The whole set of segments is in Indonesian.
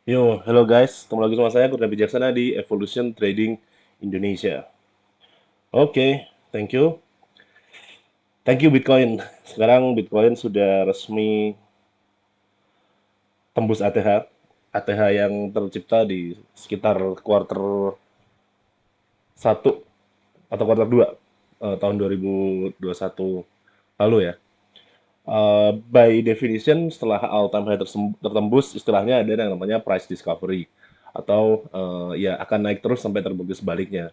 Yo, hello guys, ketemu lagi sama saya Kurnia Bijaksana di Evolution Trading Indonesia. Oke, thank you. Thank you Bitcoin. Sekarang Bitcoin sudah resmi tembus ATH. ATH yang tercipta di sekitar quarter 1 atau quarter 2 tahun 2021 lalu ya. By definition, setelah all time high tertembus, istilahnya ada yang namanya price discovery atau ya akan naik terus sampai terbukti sebaliknya.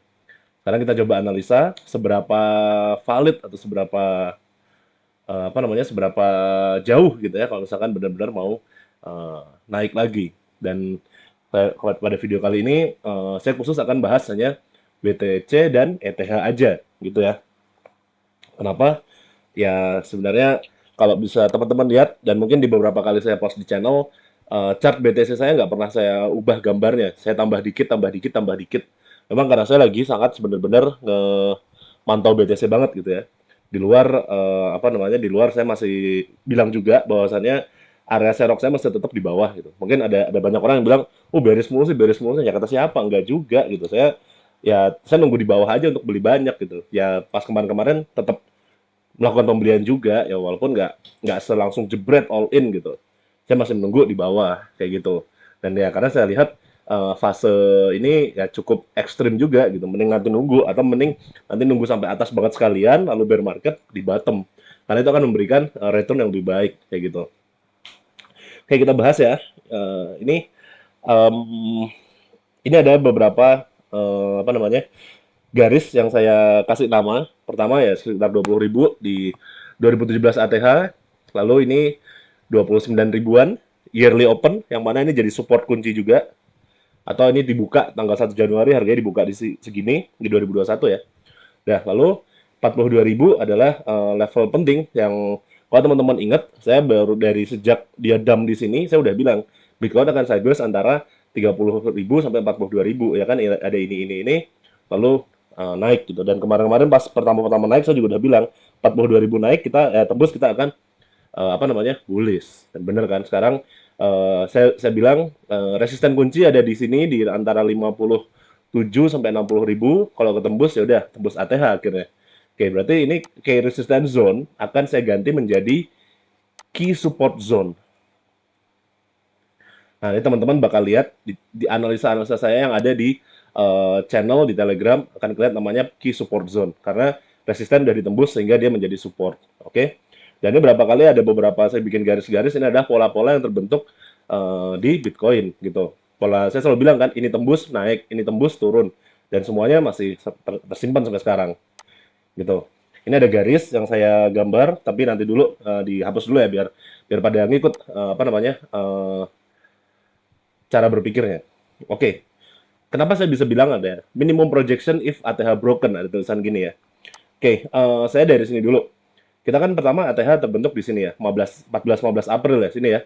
Sekarang kita coba analisa seberapa valid atau seberapa jauh gitu ya kalau misalkan benar-benar mau naik lagi. Dan pada video kali ini saya khusus akan bahas hanya BTC dan ETH aja gitu ya. Kenapa? Ya sebenarnya kalau bisa teman-teman lihat dan mungkin di beberapa kali saya post di channel, chart BTC saya nggak pernah saya ubah gambarnya. Saya tambah dikit, tambah dikit, tambah dikit. Memang karena saya lagi sangat benar-benar mantau BTC banget gitu ya. Di luar di luar saya masih bilang juga bahwasannya area serok saya masih tetap di bawah gitu. Mungkin ada banyak orang yang bilang, "Oh, beres mulu sih." Ya kata siapa? Enggak juga gitu. Saya nunggu di bawah aja untuk beli banyak gitu. Ya pas kemarin-kemarin tetap melakukan pembelian juga ya walaupun nggak selangsung jebret all in gitu. Saya masih menunggu di bawah kayak gitu. Dan ya karena saya lihat fase ini ya cukup ekstrim juga gitu. Mending nanti nunggu atau mending nanti nunggu sampai atas banget sekalian lalu bear market di bottom. Karena itu akan memberikan return yang lebih baik kayak gitu. Oke, kita bahas ya. Ini em, ini ada beberapa garis yang saya kasih nama. Pertama ya sekitar 20.000 di 2017 ATH. Lalu ini 29 ribuan yearly open yang mana ini jadi support kunci juga. Atau ini dibuka tanggal 1 Januari harganya dibuka di segini di 2021 ya. Nah, lalu 42.000 adalah level penting yang kalau teman-teman ingat, saya baru dari sejak dia dump di sini, saya udah bilang Bitcoin akan sideways antara 30.000 sampai 42.000 ya kan ada ini lalu naik gitu. Dan kemarin-kemarin pas pertama-pertama naik saya juga udah bilang 42.000 naik kita tembus kita akan bullish. Dan bener kan sekarang saya bilang resisten kunci ada di sini di antara 57 sampai 60.000. Kalau ketembus ya udah tembus ATH akhirnya. Oke, berarti ini key resistance zone akan saya ganti menjadi key support zone. Nah, ini teman-teman bakal lihat di analisa-analisa saya yang ada di channel di Telegram akan kelihatan namanya key support zone karena resisten udah ditembus sehingga dia menjadi support. Oke. Dan ini berapa kali ada beberapa saya bikin garis-garis ini adalah pola-pola yang terbentuk di Bitcoin gitu. Pola saya selalu bilang kan ini tembus naik, ini tembus turun dan semuanya masih tersimpan sampai sekarang gitu. Ini ada garis yang saya gambar tapi nanti dulu dihapus dulu ya biar biar pada ngikut cara berpikirnya. Oke, kenapa saya bisa bilang ada minimum projection if ATH broken, ada tulisan gini ya. Oke, saya dari sini dulu. Kita kan pertama ATH terbentuk di sini ya, 14 April ya sini ya.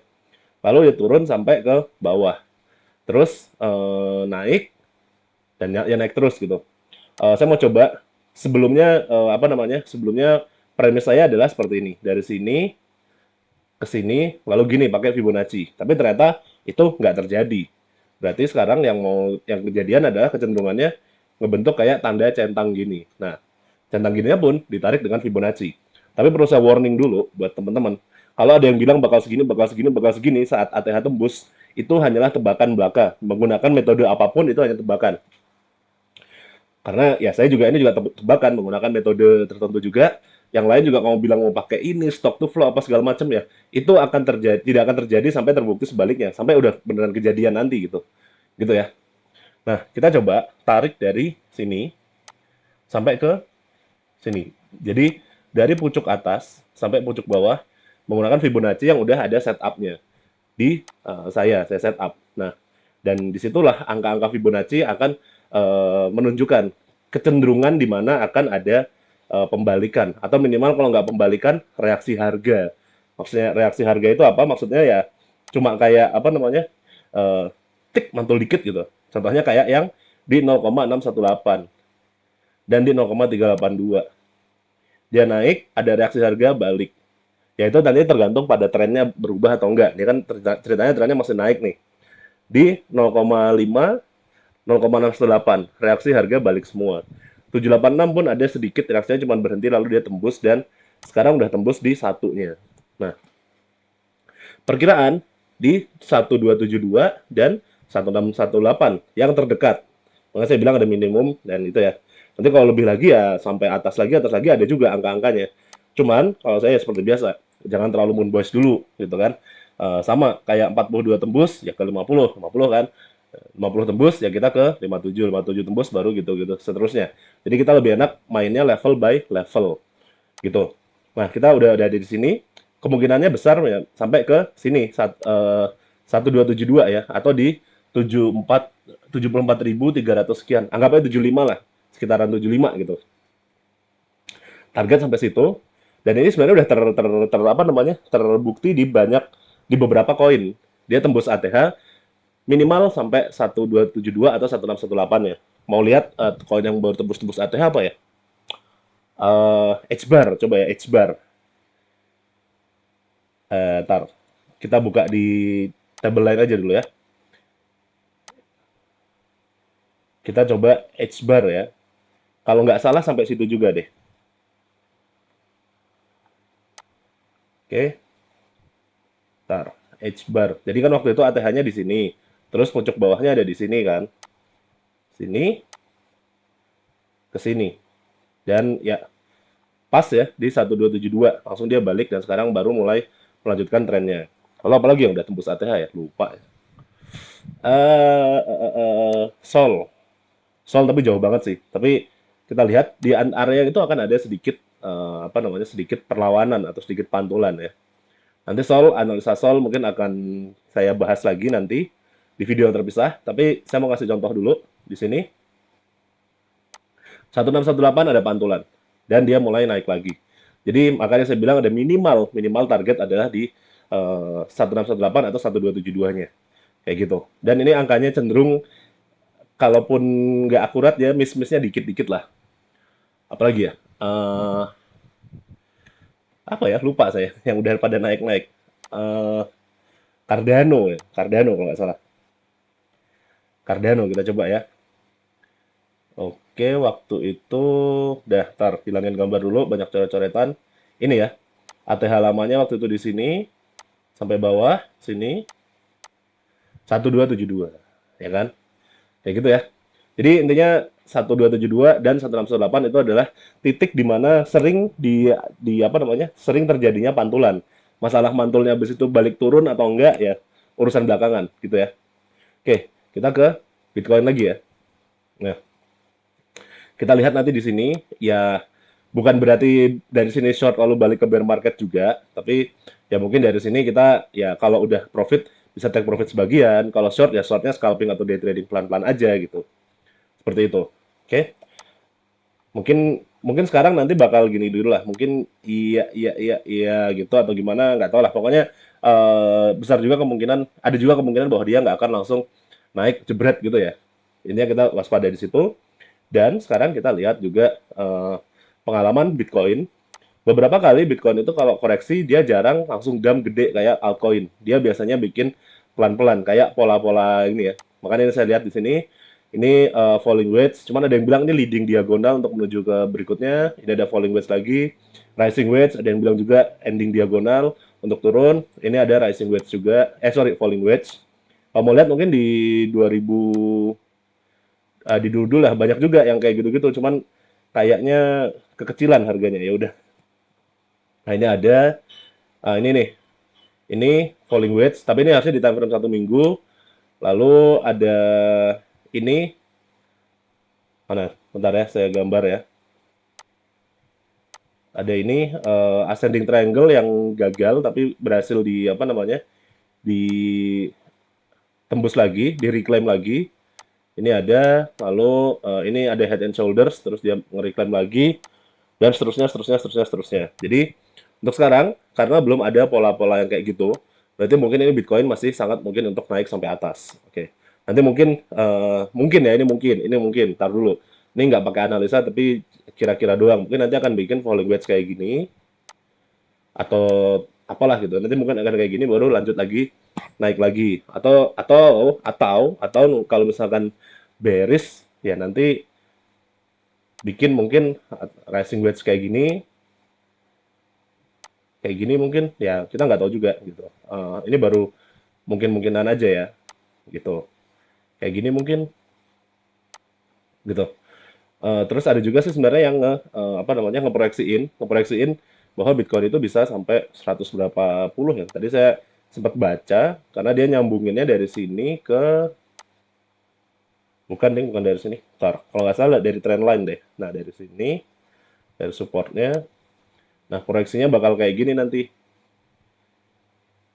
Lalu dia turun sampai ke bawah. Terus naik dan ya naik terus gitu. Saya mau coba sebelumnya Sebelumnya premis saya adalah seperti ini. Dari sini ke sini lalu gini pakai Fibonacci. Tapi ternyata itu nggak terjadi. Berarti sekarang yang kejadian adalah kecenderungannya ngebentuk kayak tanda centang gini. Nah, centang gininya pun ditarik dengan Fibonacci. Tapi perlu saya warning dulu buat teman-teman. Kalau ada yang bilang bakal segini, bakal segini, bakal segini saat ATH tembus, itu hanyalah tebakan belaka. Menggunakan metode apapun itu hanya tebakan. Karena ya saya juga ini juga tebakan menggunakan metode tertentu juga. Yang lain juga kamu bilang mau pakai ini stock to flow apa segala macam ya, itu akan terjadi tidak akan terjadi sampai terbukti sebaliknya, sampai udah beneran kejadian nanti gitu. Gitu ya. Nah, kita coba tarik dari sini sampai ke sini. Jadi dari pucuk atas sampai pucuk bawah menggunakan Fibonacci yang udah ada setupnya di saya setup. Nah, dan disitulah angka-angka Fibonacci akan menunjukkan kecenderungan di mana akan ada pembalikan atau minimal kalau nggak pembalikan reaksi harga. Maksudnya reaksi harga itu apa? Maksudnya ya cuma kayak eh, tik mantul dikit gitu. Contohnya kayak yang di 0,618 dan di 0,382. Dia naik, ada reaksi harga balik. Ya itu nanti tergantung pada trennya berubah atau enggak. Ini kan ceritanya trennya masih naik nih. di 0,5, 0,618. Reaksi harga balik semua. 786 pun ada sedikit reaksinya cuma berhenti lalu dia tembus dan sekarang udah tembus di satunya. Nah, perkiraan di 1272 dan 1618 yang terdekat. Makanya saya bilang ada minimum dan itu ya. Nanti kalau lebih lagi ya sampai atas lagi ada juga angka-angkanya. Cuman kalau saya seperti biasa, jangan terlalu moon boys dulu gitu kan. Sama kayak 42 tembus ya ke 50, 50 kan. 50 tembus ya kita ke 57, 57 tembus baru gitu-gitu seterusnya. Jadi kita lebih enak mainnya level by level gitu. Nah, kita udah ada di sini, kemungkinannya besar ya sampai ke sini 1272 ya atau di 74.300 sekian. Anggapnya 75 lah, sekitaran 75 gitu. Target sampai situ. Dan ini sebenarnya udah apa namanya? Terbukti di beberapa koin. Dia tembus ATH minimal sampai 1272 atau 1618 ya. Mau lihat koin yang baru tembus-tembus ATH apa ya? H-bar, coba ya H-bar. Tar, kita buka di table lain aja dulu ya. Kita coba H-bar ya. Kalau nggak salah sampai situ juga deh. Oke, tar, H-bar. Jadi kan waktu itu ATH-nya di sini. Terus pojok bawahnya ada di sini kan. Sini, ke sini. Dan ya, pas ya di 1272. Langsung dia balik dan sekarang baru mulai melanjutkan trennya. Kalau apalagi yang udah tembus ATH ya, lupa ya. Sol. Sol tapi jauh banget sih. Tapi kita lihat di area itu akan ada sedikit apa namanya sedikit perlawanan atau sedikit pantulan ya. Nanti Sol analisa Sol mungkin akan saya bahas lagi nanti di video yang terpisah. Tapi saya mau kasih contoh dulu di sini. 1618 ada pantulan dan dia mulai naik lagi. Jadi makanya saya bilang ada minimal target adalah di 1618 atau 1272-nya. Kayak gitu. Dan ini angkanya cenderung kalaupun nggak akurat ya miss-missnya dikit-dikit lah. Apalagi ya? Apa ya? Lupa saya. Yang udah pada naik-naik. Eh, Cardano ya. Cardano kalau nggak salah. Cardano kita coba ya. Oke, waktu itu tar hilangin gambar dulu, banyak coret-coretan. Ini ya, ATH lamanya waktu itu di sini sampai bawah sini 1272, ya kan? Kayak gitu ya. Jadi intinya 1272 dan 1618 itu adalah titik di mana sering di apa namanya? Sering terjadinya pantulan. Masalah mantulnya habis itu balik turun atau enggak ya urusan belakangan gitu ya. Oke, kita ke Bitcoin lagi ya. Nah, kita lihat nanti di sini ya bukan berarti dari sini short lalu balik ke bear market juga, tapi ya mungkin dari sini kita ya kalau udah profit bisa take profit sebagian, kalau short ya shortnya scalping atau day trading pelan-pelan aja gitu. Seperti itu. Oke. Mungkin mungkin sekarang nanti bakal gini dulu lah. Mungkin iya gitu atau gimana nggak tahu lah. Pokoknya besar juga kemungkinan ada juga kemungkinan bahwa dia nggak akan langsung naik jebret gitu ya. Intinya kita waspada di situ. Dan sekarang kita lihat juga pengalaman Bitcoin. Beberapa kali Bitcoin itu kalau koreksi dia jarang langsung gam gede kayak altcoin. Dia biasanya bikin pelan-pelan kayak pola-pola ini ya. Makanya ini saya lihat di sini ini falling wedge. Cuman ada yang bilang ini leading diagonal untuk menuju ke berikutnya. Ini ada falling wedge lagi, rising wedge. Ada yang bilang juga ending diagonal untuk turun. Ini ada rising wedge juga. Sorry, falling wedge. Kalau mau lihat mungkin di 2000 di dulu lah banyak juga yang kayak gitu-gitu. Cuman kayaknya kekecilan harganya ya udah. Nah ini ada ini nih, ini falling wedge, tapi ini harusnya di time frame 1 minggu. Lalu ada ini mana? Bentar ya, saya gambar ya. Ada ini ascending triangle yang gagal tapi berhasil di apa namanya? Di tembus lagi, di reclaim lagi. Ini ada, lalu ini ada head and shoulders, terus dia nge-reclaim lagi dan seterusnya. Jadi untuk sekarang karena belum ada pola-pola yang kayak gitu, berarti mungkin ini Bitcoin masih sangat mungkin untuk naik sampai atas. Oke. Nanti mungkin mungkin ya ini mungkin. Tar dulu. Ini nggak pakai analisa tapi kira-kira doang. Mungkin nanti akan bikin falling wedge kayak gini atau apalah gitu. Nanti mungkin akan kayak gini baru lanjut lagi naik lagi, atau kalau misalkan bearish ya nanti bikin mungkin rising wedge kayak gini mungkin ya kita nggak tahu juga gitu. Ini baru mungkin-mungkinan aja ya gitu. Kayak gini mungkin gitu. Terus ada juga sih sebenarnya yang apa namanya ngeproyeksiin bahwa Bitcoin itu bisa sampai 100 berapa puluh ya. Tadi saya sempat baca karena dia nyambunginnya dari sini ke bukan dari sini. Ntar, kalau nggak salah dari trendline deh. Nah, dari sini, dari supportnya. Nah, proyeksinya bakal kayak gini nanti.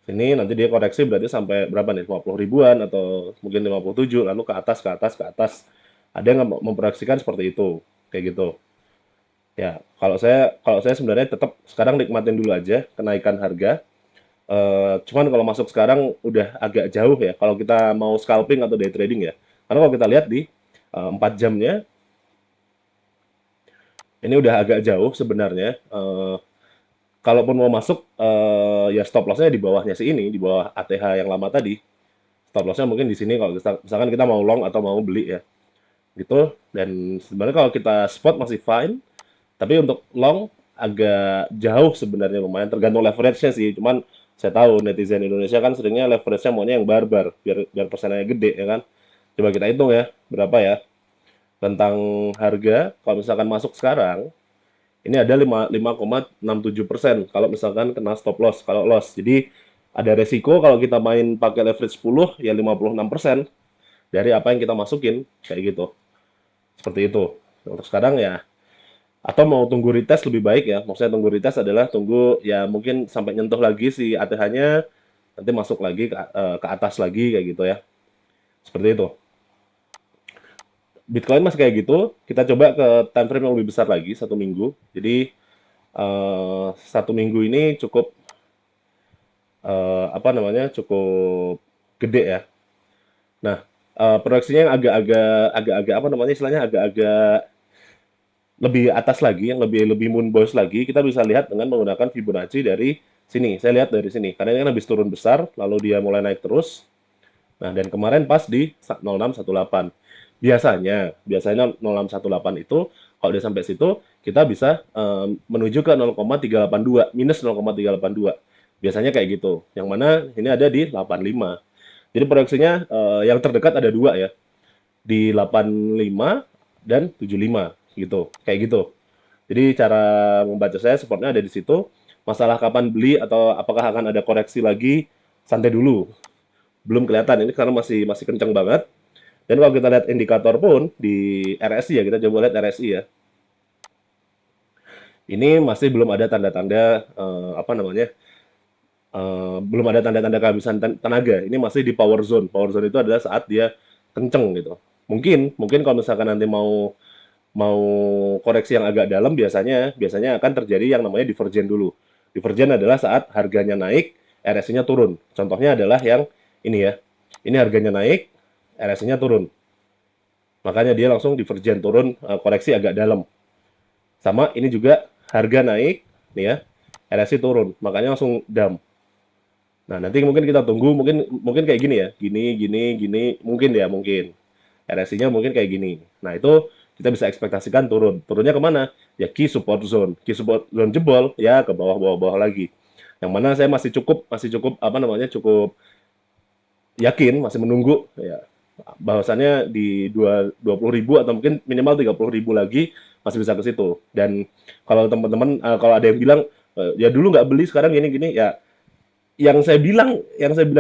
Sini nanti dia koreksi berarti sampai berapa nih? 50 ribuan atau mungkin 57 lalu ke atas ke atas ke atas. Ada yang memproyeksikan seperti itu. Kayak gitu. Ya, kalau saya sebenarnya tetap sekarang nikmatin dulu aja kenaikan harga. Cuman kalau masuk sekarang udah agak jauh ya. Kalau kita mau scalping atau day trading ya. Karena kalau kita lihat di 4 jamnya ini udah agak jauh sebenarnya. Kalaupun mau masuk ya stop lossnya di bawahnya sih ini, di bawah ATH yang lama tadi. Stop lossnya mungkin di sini kalau misalkan kita mau long atau mau beli ya. Gitu. Dan sebenarnya kalau kita spot masih fine. Tapi untuk long agak jauh sebenarnya lumayan tergantung leverage-nya sih. Cuman saya tahu netizen Indonesia kan seringnya leverage-nya maunya yang barbar biar biar persennya gede ya kan. Coba kita hitung ya, berapa ya? Tentang harga, kalau misalkan masuk sekarang, ini ada 5,67% kalau misalkan kena stop loss, kalau loss. Jadi ada resiko kalau kita main pakai leverage 10 ya 56% dari apa yang kita masukin kayak gitu. Seperti itu. Untuk sekarang ya atau mau tunggu retest lebih baik ya. Maksudnya tunggu retest adalah tunggu ya mungkin sampai nyentuh lagi si ATH-nya nanti masuk lagi ke atas lagi kayak gitu ya. Seperti itu. Bitcoin masih kayak gitu. Kita coba ke time frame yang lebih besar lagi, 1 minggu. Jadi 1 minggu ini cukup apa namanya cukup gede ya. Nah, proyeksinya yang agak-agak apa namanya istilahnya agak-agak lebih atas lagi, yang lebih lebih moonboys lagi, kita bisa lihat dengan menggunakan Fibonacci dari sini. Saya lihat dari sini, karena ini kan habis turun besar, lalu dia mulai naik terus. Nah, dan kemarin pas di 0618. Biasanya 0618 itu kalau dia sampai situ, kita bisa menuju ke 0,382, minus 0,382. Biasanya kayak gitu. Yang mana ini ada di 85. Jadi proyeksinya yang terdekat ada dua ya, di 85 dan 75 gitu. Kayak gitu. Jadi cara membaca saya supportnya ada di situ. Masalah kapan beli atau apakah akan ada koreksi lagi, santai dulu. Belum kelihatan ini karena masih masih kencang banget. Dan kalau kita lihat indikator pun di RSI ya, kita coba lihat RSI ya. Ini masih belum ada tanda-tanda apa namanya? Belum ada tanda-tanda kehabisan tenaga. Ini masih di power zone. Power zone itu adalah saat dia kenceng gitu. Mungkin kalau misalkan nanti mau mau koreksi yang agak dalam biasanya biasanya akan terjadi yang namanya divergen dulu. Divergen adalah saat harganya naik, RSI-nya turun. Contohnya adalah yang ini ya. Ini harganya naik, RSI-nya turun. Makanya dia langsung divergen turun, koreksi agak dalam. Sama ini juga harga naik nih ya, RSI turun. Makanya langsung dump. Nah, nanti mungkin kita tunggu mungkin mungkin kayak gini ya. Gini mungkin ya mungkin. RSI-nya mungkin kayak gini. Nah, itu kita bisa ekspektasikan turun. Turunnya kemana? Ya key support zone. Key support zone jebol, ya ke bawah-bawah lagi. Yang mana saya masih cukup apa namanya cukup yakin, masih menunggu ya bahwasannya di 20 ribu atau mungkin minimal 30 ribu lagi masih bisa ke situ. Dan kalau teman-teman kalau ada yang bilang ya dulu nggak beli sekarang gini-gini ya yang saya bilang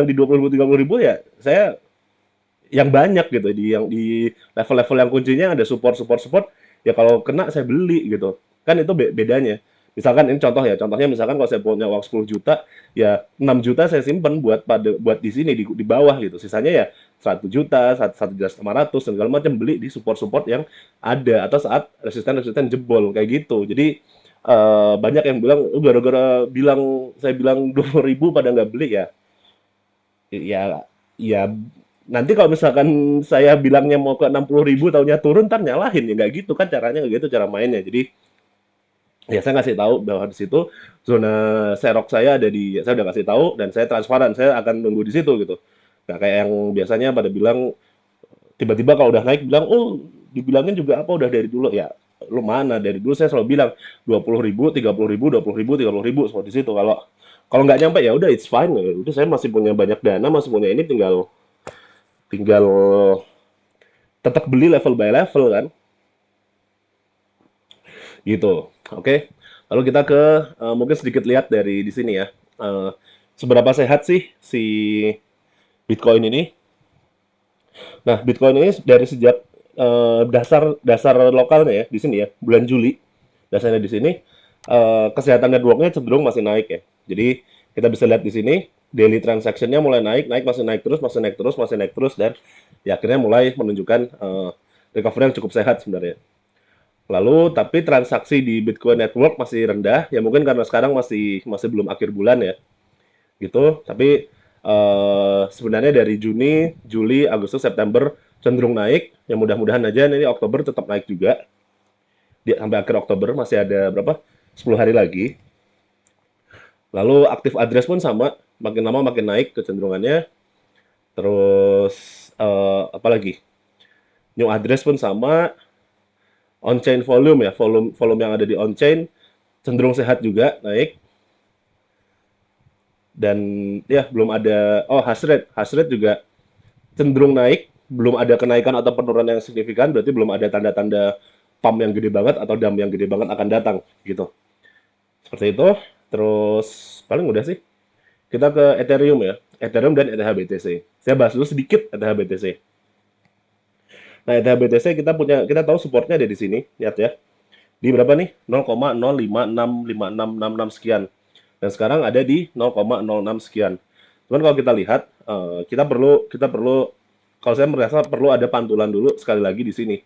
di 20 ribu 30 ribu ya saya yang banyak gitu di level-level yang kuncinya ada support ya kalau kena saya beli gitu kan itu bedanya misalkan ini contohnya misalkan kalau saya punya uang 10 juta ya 6 juta saya simpen buat di sini di bawah gitu sisanya ya 1 juta 1,5 juta dan segala macam beli di support yang ada atau saat resisten jebol kayak gitu jadi banyak yang bilang gara-gara saya bilang 20 ribu pada nggak beli ya ya ya nanti kalau misalkan saya bilangnya mau ke 60 ribu taunya turun ntar nyalahin ya nggak gitu kan caranya nggak gitu cara mainnya jadi Ya saya ngasih tahu bahwa di situ zona serok saya ada di, saya udah kasih tahu dan saya transparan, saya akan nunggu di situ gitu. Nggak kayak yang biasanya pada bilang tiba-tiba kalau udah naik bilang, oh dibilangin juga apa udah dari dulu ya. Lu mana dari dulu saya selalu bilang 20.000, 30.000, 20.000, 30.000 semua di situ. Kalau kalau nggak nyampe ya udah it's fine. Ya udah saya masih punya banyak dana, masih punya ini tinggal tinggal tetap beli level by level kan gitu. Oke. Lalu kita ke mungkin sedikit lihat dari di sini ya. Eh, seberapa sehat sih si Bitcoin ini? Nah, Bitcoin ini dari sejak dasar dasar lokalnya ya di sini ya, bulan Juli. Dasarnya di sini kesehatan networknya cenderung masih naik ya. Jadi kita bisa lihat di sini daily transaction-nya mulai naik, naik masih naik terus, masih naik terus, masih naik terus dan ya akhirnya mulai menunjukkan recovery yang cukup sehat sebenarnya. Lalu tapi transaksi di Bitcoin Network masih rendah, ya mungkin karena sekarang masih masih belum akhir bulan ya, gitu. Tapi sebenarnya dari Juni, Juli, Agustus, September cenderung naik. Ya mudah-mudahan aja ini Oktober tetap naik juga. Sampai akhir Oktober masih ada berapa? 10 hari lagi. Lalu aktif address pun sama, makin lama makin naik kecenderungannya. Terus apa lagi? New address pun sama, on-chain volume ya, volume volume yang ada di on-chain cenderung sehat juga naik dan ya belum ada hash rate juga cenderung naik, belum ada kenaikan atau penurunan yang signifikan, berarti belum ada tanda-tanda pump yang gede banget atau dam yang gede banget akan datang gitu. Seperti itu. Terus paling udah sih. Kita ke Ethereum ya. Ethereum dan ETH BTC. Saya bahas dulu sedikit ETH BTC. Nah, ETH BTC kita tahu supportnya ada di sini, lihat ya. Di berapa nih? 0,0565666 sekian. Dan sekarang ada di 0,06 sekian. Cuman kalau kita lihat, kita perlu kalau saya merasa perlu ada pantulan dulu sekali lagi di sini.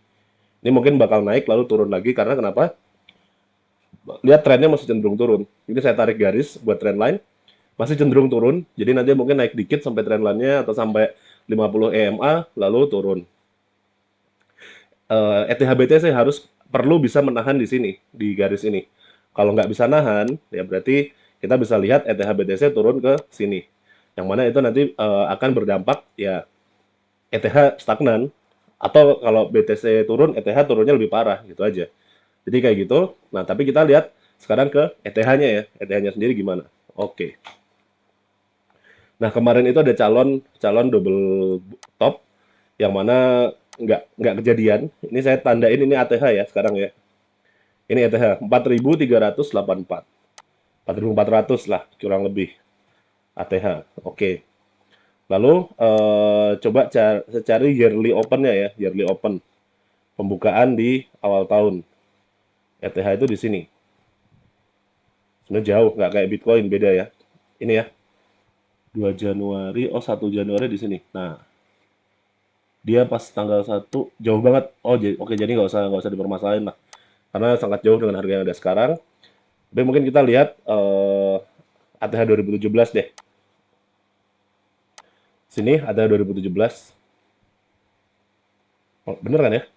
Ini mungkin bakal naik lalu turun lagi karena kenapa? Lihat trennya masih cenderung turun. Ini saya tarik garis buat trend line, masih cenderung turun. Jadi nanti mungkin naik dikit sampai trend line-nya atau sampai 50 EMA lalu turun. ETH BTC harus perlu bisa menahan di sini, di garis ini. Kalau nggak bisa nahan, ya berarti kita bisa lihat ETH BTC turun ke sini. Yang mana itu nanti akan berdampak ya ETH stagnan atau kalau BTC turun, ETH turunnya lebih parah gitu aja. Jadi kayak gitu. Nah, tapi kita lihat sekarang ke ETH-nya ya. ETH-nya sendiri gimana? Oke. Nah, kemarin itu ada calon calon double top yang mana nggak kejadian. Ini saya tandain ini ATH ya sekarang ya. Ini ETH 4.384. 4.400 lah kurang lebih ATH. Oke. Lalu coba cari yearly open-nya ya, yearly open. Pembukaan di awal tahun. ETH itu di sini. Sebenarnya jauh, nggak kayak Bitcoin, beda ya. Ini ya, 2 Januari, 1 Januari di sini. Nah, dia pas tanggal 1 jauh banget. Oh, oke jadi nggak usah dipermasalahin lah. Karena sangat jauh dengan harga yang ada sekarang. Tapi mungkin kita lihat ATH 2017 deh. Sini ATH 2017. Oh, bener kan ya?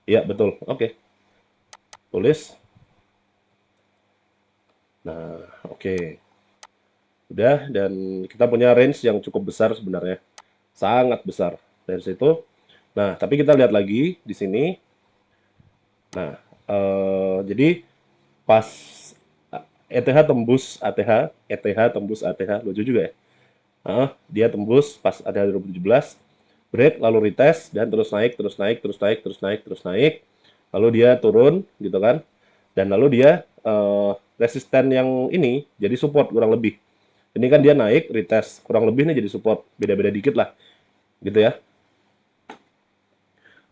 Iya, betul. Oke. Tulis. Nah, oke. Udah, dan kita punya range yang cukup besar sebenarnya. Sangat besar. Dari situ. Nah, tapi kita lihat lagi di sini. Nah, jadi pas ETH tembus ATH, ETH tembus ATH, lucu juga ya. Dia tembus pas ada 2017, break lalu retest dan terus naik, terus naik, terus naik, terus naik, terus naik. Lalu dia turun gitu kan. Dan lalu dia resisten yang ini jadi support kurang lebih. Ini kan dia naik, retest kurang lebih nih jadi support. Beda-beda dikit lah gitu ya.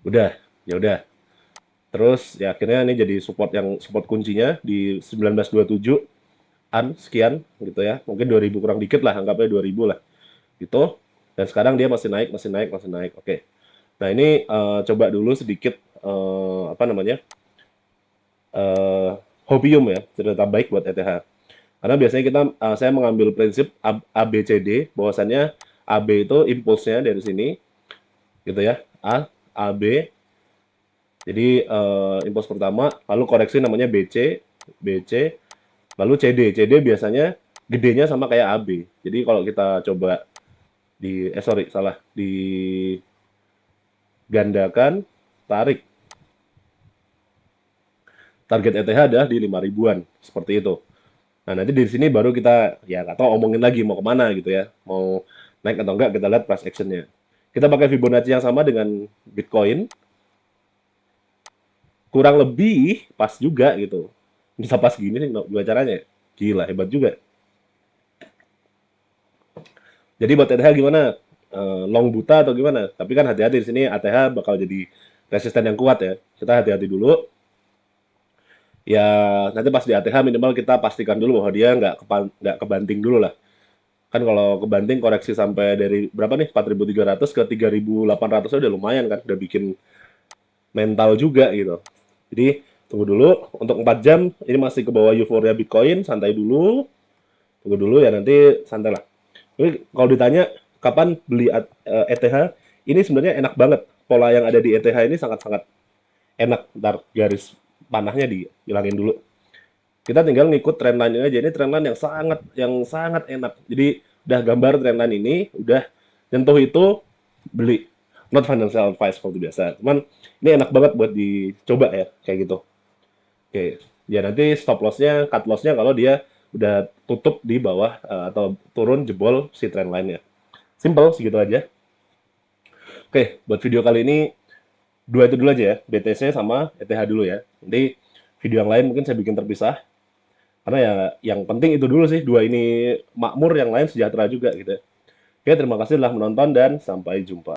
Udah, ya udah. Terus ya akhirnya ini jadi support kuncinya di 1927 an sekian gitu ya. Mungkin 2000 kurang dikit lah, anggapnya 2000 lah gitu. Dan sekarang dia masih naik, masih naik, masih naik. Oke. Nah, ini coba dulu sedikit apa namanya? eh Hobium ya, cerita baik buat ETH. Karena biasanya saya mengambil prinsip ABCD, bahwasannya AB itu impulsnya dari sini gitu ya. A, B. Jadi impuls pertama, lalu koreksi namanya BC, BC, lalu CD. CD biasanya gedenya sama kayak AB. Jadi kalau kita coba salah, digandakan, tarik. Target ETH adalah di 5 ribuan, seperti itu. Nah, nanti di sini baru kita, ya nggak tahu omongin lagi mau kemana gitu ya. Mau naik atau enggak, kita lihat price actionnya. Kita pakai Fibonacci yang sama dengan Bitcoin, kurang lebih pas juga gitu. Bisa pas gini nih dua caranya. Gila, hebat juga. Jadi buat ETH gimana? Long buta atau gimana? Tapi kan hati-hati di sini ATH bakal jadi resisten yang kuat ya. Kita hati-hati dulu. Ya nanti pas di ATH minimal kita pastikan dulu bahwa dia nggak kebanting dulu lah. Kan kalau kebanting koreksi sampai dari berapa nih? 4.300 ke 3.800 udah lumayan kan, udah bikin mental juga gitu. Jadi tunggu dulu untuk 4 jam ini masih ke bawah euforia Bitcoin, santai dulu. Tunggu dulu ya nanti santai lah. Tapi kalau ditanya kapan beli ETH, ini sebenarnya enak banget. Pola yang ada di ETH ini sangat-sangat enak. Ntar garis panahnya dihilangin dulu. Kita tinggal ngikut trendline aja. Ini trendline yang sangat enak. Jadi udah gambar trendline ini, udah nyentuh itu beli. Not financial advice seperti biasa. Cuman ini enak banget buat dicoba ya, kayak gitu. Oke, ya nanti stop lossnya, cut lossnya kalau dia udah tutup di bawah atau turun jebol si trendline-nya. Simple, segitu aja. Oke, buat video kali ini dua itu dulu aja ya, BTC sama ETH dulu ya. Nanti video yang lain mungkin saya bikin terpisah. Karena ya yang penting itu dulu sih, dua ini makmur, yang lain sejahtera juga gitu ya. Oke, terima kasih telah menonton dan sampai jumpa.